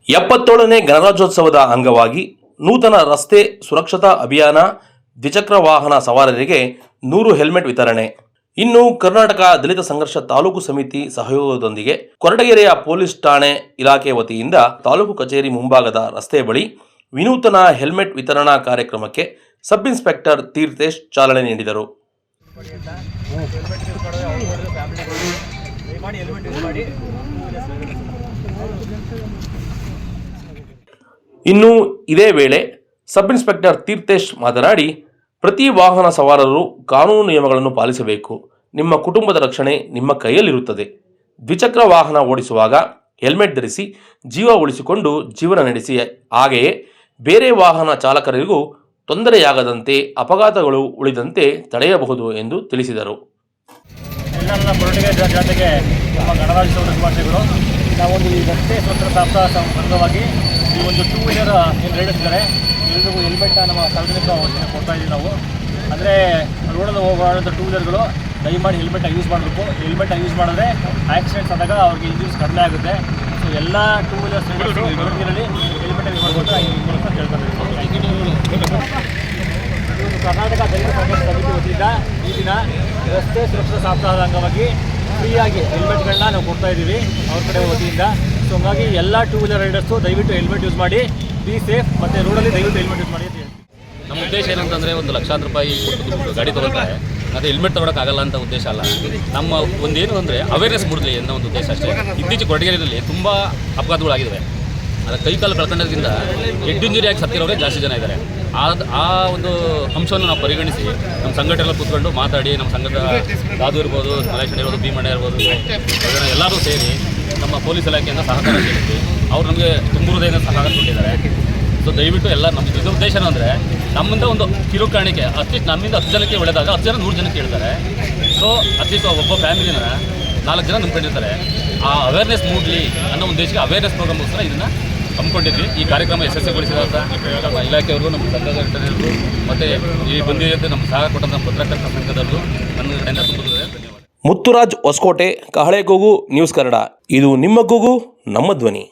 77ನೇ ಗಣರಾಜ್ಯೋತ್ಸವದ ಅಂಗವಾಗಿ ನೂತನ ರಸ್ತೆ ಸುರಕ್ಷತಾ ಅಭಿಯಾನ, ದ್ವಿಚಕ್ರ ವಾಹನ ಸವಾರರಿಗೆ 100 ಹೆಲ್ಮೆಟ್ ವಿತರಣೆ. ಇನ್ನು ಕರ್ನಾಟಕ ದಲಿತ ಸಂಘರ್ಷ ತಾಲೂಕು ಸಮಿತಿ ಸಹಯೋಗದೊಂದಿಗೆ ಕೊರಟಗೆರೆಯ ಪೊಲೀಸ್ ಠಾಣೆ ಇಲಾಖೆ ವತಿಯಿಂದ ತಾಲೂಕು ಕಚೇರಿ ಮುಂಭಾಗದ ರಸ್ತೆ ಬಳಿ ವಿನೂತನ ಹೆಲ್ಮೆಟ್ ವಿತರಣಾ ಕಾರ್ಯಕ್ರಮಕ್ಕೆ ಸಬ್ ಇನ್ಸ್ಪೆಕ್ಟರ್ ತೀರ್ಥೇಶ್ ಚಾಲನೆ ನೀಡಿದರು. ಇನ್ನು ಇದೇ ವೇಳೆ ಸಬ್ ಇನ್ಸ್ಪೆಕ್ಟರ್ ತೀರ್ಥೇಶ್ ಮಾತನಾಡಿ, ಪ್ರತಿ ವಾಹನ ಸವಾರರು ಕಾನೂನು ನಿಯಮಗಳನ್ನು ಪಾಲಿಸಬೇಕು. ನಿಮ್ಮ ಕುಟುಂಬದ ರಕ್ಷಣೆ ನಿಮ್ಮ ಕೈಯಲ್ಲಿರುತ್ತದೆ. ದ್ವಿಚಕ್ರ ವಾಹನ ಓಡಿಸುವಾಗ ಹೆಲ್ಮೆಟ್ ಧರಿಸಿ ಜೀವ ಉಳಿಸಿಕೊಂಡು ಜೀವನ ನಡೆಸಿ. ಹಾಗೆಯೇ ಬೇರೆ ವಾಹನ ಚಾಲಕರಿಗೂ ತೊಂದರೆಯಾಗದಂತೆ ಅಪಘಾತಗಳು ಉಳಿದಂತೆ ತಡೆಯಬಹುದು ಎಂದು ತಿಳಿಸಿದರು. ಎಲ್ಲ ಕೊರಟಗೆರೆ ಜನತೆಗೆ ನಮ್ಮ ಗಣರಾಜ್ಯೋತ್ಸವದ ಶುಭಾಶಯಗಳು. ನಾವೊಂದು ಈ ರಸ್ತೆ ಸ್ವತಂತ್ರ ಸಪ್ತಾಹ ಅಂಗವಾಗಿ ಈ ಒಂದು 2 ವೀಲರ್ ಏನು ರೈಡರ್ಸ್ ಇದ್ದಾರೆ ಎಲ್ರಿಗೂ ಹೆಲ್ಮೆಟ್ನ ನಮ್ಮ ಸಾರ್ವಜನಿಕ ವತಿಯಿಂದ ಕೊಡ್ತಾ ಇದ್ದೀವಿ ನಾವು. ಅಂದರೆ ರೋಡಲ್ಲಿ ಹೋಗುವಂಥ 2 ವೀಲರ್ಗಳು ದಯಮಾಡಿ ಹೆಲ್ಮೆಟ್ನ ಯೂಸ್ ಮಾಡಬೇಕು. ಹೆಲ್ಮೆಟ್ನ ಯೂಸ್ ಮಾಡಿದ್ರೆ ಆಕ್ಸಿಡೆಂಟ್ಸ್ ಆದಾಗ ಅವ್ರಿಗೆ ಇಂಜುರೀಸ್ ಕಡಿಮೆ ಆಗುತ್ತೆ. ಸೊ ಎಲ್ಲ 2 ವೀಲರ್ಸ್ ರೈಡರ್ಸು ಕೊರಟಗೆರೆಯಲ್ಲಿ ಹೆಲ್ಮೆಟ್ನ ಯೂಸ್ ಮಾಡಬೇಕು ಈ ಮೂಲಕ ಕೇಳ್ಕೊಬೇಕು. ಕರ್ನಾಟಕ ದಲಿತ ಸಂಘರ್ಷ ಸಮಿತಿ ವತಿಯಿಂದ ಈ ದಿನ ರಸ್ತೆ ಸುರಕ್ಷತಾ ಸಪ್ತಾಹದ ಅಂಗವಾಗಿ ಫ್ರೀಯಾಗಿ ಹೆಲ್ಮೆಟ್ಗಳನ್ನ ನಾವು ಕೊಡ್ತಾ ಇದ್ದೀವಿ ಅವ್ರ ಕಡೆ ವತಿಯಿಂದ. ಸೊ ಹಂಗಾಗಿ ಎಲ್ಲ 2 ವೀಲರ್ ರೈಡರ್ಸು ದಯವಿಟ್ಟು ಹೆಲ್ಮೆಟ್ ಯೂಸ್ ಮಾಡಿ, ಬಿ ಸೇಫ್, ಮತ್ತು ರೋಡಲ್ಲಿ ದಯವಿಟ್ಟು ಹೆಲ್ಮೆಟ್ ಯೂಸ್ ಮಾಡಿ ಅಂತ ಹೇಳ್ತೀವಿ. ನಮ್ಮ ಉದ್ದೇಶ ಏನಂತಂದರೆ, ಒಂದು ಲಕ್ಷಾಂತರ ರೂಪಾಯಿ ಕೊಟ್ಟು ಗಾಡಿ ತೊಗೊಳ್ತಾರೆ, ಅದು ಹೆಲ್ಮೆಟ್ ತೊಗೊಳಕ್ಕಾಗಲ್ಲ ಅಂತ ಉದ್ದೇಶ ಅಲ್ಲ. ನಮ್ಮ ಒಂದೇನು ಅಂದರೆ ಅವೇರ್ನೆಸ್ ಮೂಡಲಿ ಅನ್ನೋ ಒಂದು ಉದ್ದೇಶ ಅಷ್ಟೇ. ಇತ್ತೀಚೆಗೆ ಕೊರಟಗೆರೆಯಲ್ಲಿ ತುಂಬ ಅಪಘಾತಗಳಾಗಿದ್ದಾವೆ. ಅದರ ಕೈಕಾಲು ಕಳ್ಕೊಂಡೋದ್ರಿಂದ ಹೆಡ್ ಇಂಜುರಿ ಆಗಿ ಸತ್ತಿರೋರೇ ಜಾಸ್ತಿ ಜನ ಇದ್ದಾರೆ. ಆ ಒಂದು ಅಂಶವನ್ನು ನಾವು ಪರಿಗಣಿಸಿ ನಮ್ಮ ಸಂಘಟನೆ ಕೂತ್ಕೊಂಡು ಮಾತಾಡಿ, ನಮ್ಮ ಸಂಘದ ದಾದು ಇರ್ಬೋದು, ಮಲೇಶನ್ ಇರ್ಬೋದು, ಭೀಮಣ್ಣ ಇರ್ಬೋದು, ಎಲ್ಲರೂ ಸೇರಿ ನಮ್ಮ ಪೊಲೀಸ್ ಇಲಾಖೆಯಿಂದ ಸಹಕಾರ ಕೇಳಿದ್ವಿ. ಅವ್ರು ನಮಗೆ ತುಂಬ ಹೃದಯದಿಂದ ಸಹಕಾರ ಕೊಟ್ಟಿದ್ದಾರೆ. ಸೊ ದಯವಿಟ್ಟು ಎಲ್ಲ ನಮ್ಮ ಇದು ಉದ್ದೇಶ ಅಂದರೆ, ನಮ್ಮಿಂದ ಒಂದು ಕಿರು ಕಾಣಿಕೆ ಅಟ್ಲೀಸ್ಟ್ ನಮ್ಮಿಂದ 10 ಜನಕ್ಕೆ ಒಳ್ಳೆದಾಗ 10 ಜನ 100 ಜನಕ್ಕೆ ಹೇಳ್ತಾರೆ. ಸೊ ಅಟ್ಲೀಸ್ಟ್ ಒಬ್ಬ ಫ್ಯಾಮಿಲಿನ 4 ಜನ ನಂಬ್ಕೊಂಡಿರ್ತಾರೆ. ಆ ಅವೇರ್ನೆಸ್ ಮೂಡಲಿ ಅನ್ನೋ ಉದ್ದೇಶಕ್ಕೆ ಅವೇರ್ನೆಸ್ ಪ್ರೋಗ್ರಾಮ್ಗೋಸ್ಕರ ಇದನ್ನು ಹಮ್ಮಿಕೊಂಡಿದ್ವಿ. ಈ ಕಾರ್ಯಕ್ರಮ ಯಶಸ್ವಿಗೊಳಿಸಿದಂಥ ನಮ್ಮ ಇಲಾಖೆಯವರು, ನಮ್ಮ ಸಂಘಟನೆಯವರು ಮತ್ತು ಈ ಬಂದಿದ್ದಂತೆ ನಮ್ಮ ಸಹಕಾರ ಕೊಟ್ಟಂಥ ಪತ್ರಕರ್ತರ ಸಂಘದವರು ನನ್ನ ಕಡೆಯಿಂದ ತುಂಬ ಧನ್ಯವಾದ. ಮುತ್ತುರಾಜ್ ಹೊಸಕೋಟೆ, ಕಹಳೆ ಕೂಗು ನ್ಯೂಸ್ ಕನ್ನಡ. ಇದು ನಿಮ್ಮ ಕೂಗು, ನಮ್ಮ ಧ್ವನಿ.